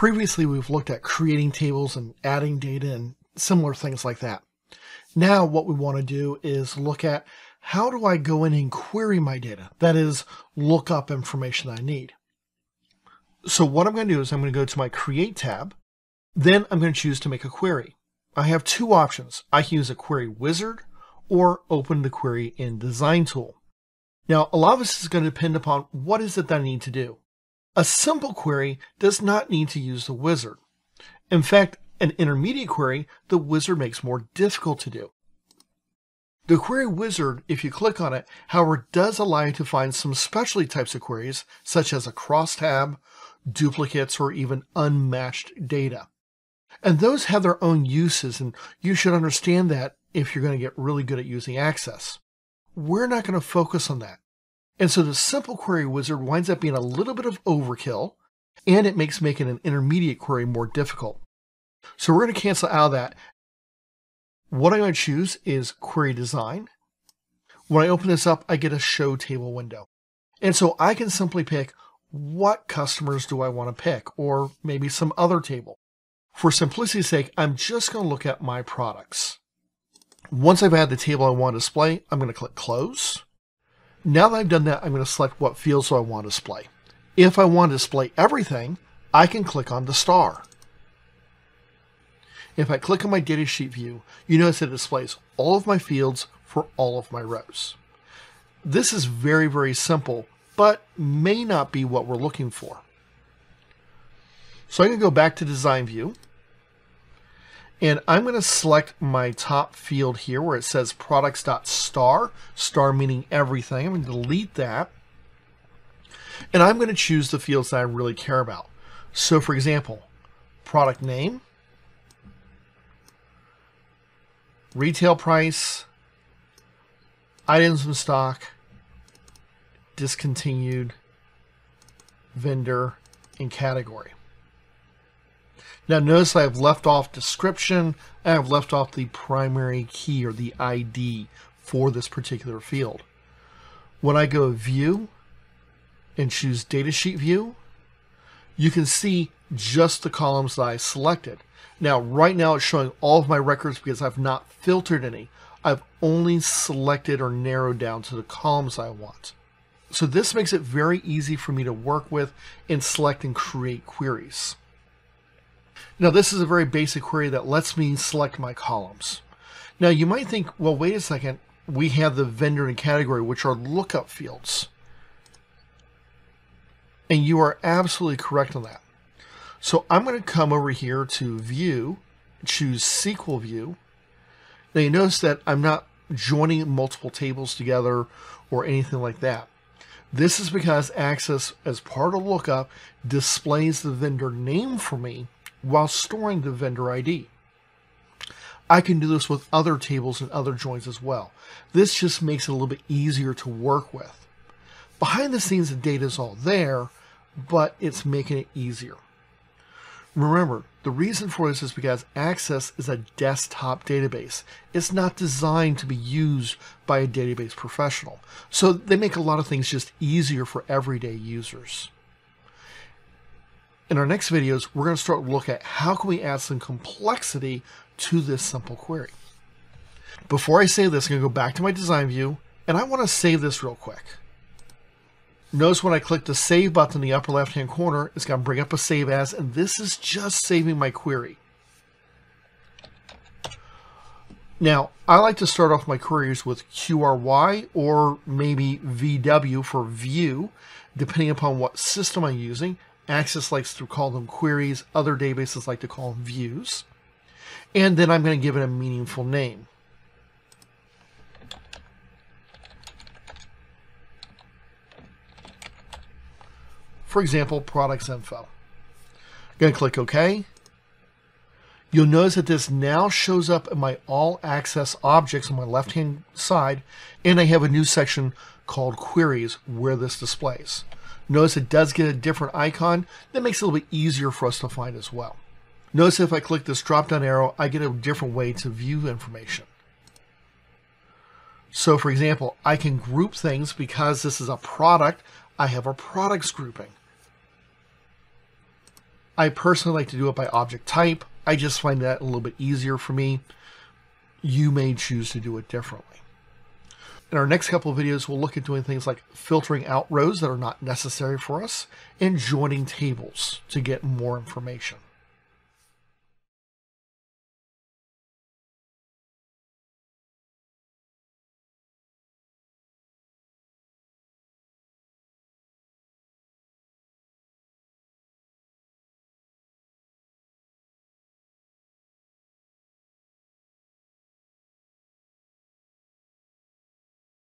Previously, we've looked at creating tables and adding data and similar things like that. Now, what we want to do is look at how do I go in and query my data? That is, look up information I need. So what I'm going to do is I'm going to go to my Create tab. Then I'm going to choose to make a query. I have two options. I can use a query wizard or open the query in Design Tool. Now, a lot of this is going to depend upon what is it that I need to do. A simple query does not need to use the wizard. In fact, an intermediate query, the wizard makes more difficult to do. The query wizard, if you click on it, however, does allow you to find some specialty types of queries, such as a crosstab, duplicates, or even unmatched data. And those have their own uses, and you should understand that if you're going to get really good at using Access. We're not going to focus on that. And so the simple query wizard winds up being a little bit of overkill, and it makes making an intermediate query more difficult. So we're going to cancel out of that. What I'm going to choose is Query Design. When I open this up, I get a Show Table window. And so I can simply pick what customers do I want to pick, or maybe some other table. For simplicity's sake, I'm just going to look at my products. Once I've added the table I want to display, I'm going to click Close. Now that I've done that, I'm going to select what fields do I want to display. If I want to display everything, I can click on the star. If I click on my datasheet view, you notice that it displays all of my fields for all of my rows. This is very, very simple, but may not be what we're looking for. So I'm going to go back to Design View, and I'm going to select my top field here where it says products.star, star meaning everything. I'm going to delete that, and I'm going to choose the fields that I really care about. So for example, product name, retail price, items in stock, discontinued, vendor, and category. Now notice I've left off description, and I've left off the primary key or the ID for this particular field. When I go View and choose Datasheet View, you can see just the columns that I selected. Now right now it's showing all of my records because I've not filtered any. I've only selected or narrowed down to the columns I want. So this makes it very easy for me to work with and select and create queries. Now this is a very basic query that lets me select my columns. Now you might think, well, wait a second, we have the vendor and category, which are lookup fields. And you are absolutely correct on that. So I'm going to come over here to View, choose SQL View. Now you notice that I'm not joining multiple tables together or anything like that. This is because Access, as part of lookup, displays the vendor name for me while storing the vendor ID. I can do this with other tables and other joins as well. This just makes it a little bit easier to work with. Behind the scenes, the data is all there, but it's making it easier. Remember, the reason for this is because Access is a desktop database. It's not designed to be used by a database professional. So they make a lot of things just easier for everyday users. In our next videos, we're going to start to look at how can we add some complexity to this simple query. Before I save this, I'm going to go back to my design view, and I want to save this real quick. Notice when I click the Save button in the upper left-hand corner, it's going to bring up a Save As, and this is just saving my query. Now, I like to start off my queries with QRY or maybe VW for view, depending upon what system I'm using. Access likes to call them queries. Other databases like to call them views. And then I'm going to give it a meaningful name. For example, products info. I'm going to click OK. You'll notice that this now shows up in my all access objects on my left-hand side, and I have a new section called Queries where this displays. Notice it does get a different icon that makes it a little bit easier for us to find as well. Notice if I click this drop-down arrow, I get a different way to view information. So for example, I can group things because this is a product. I have a products grouping. I personally like to do it by object type. I just find that a little bit easier for me. You may choose to do it differently. In our next couple of videos, we'll look at doing things like filtering out rows that are not necessary for us and joining tables to get more information.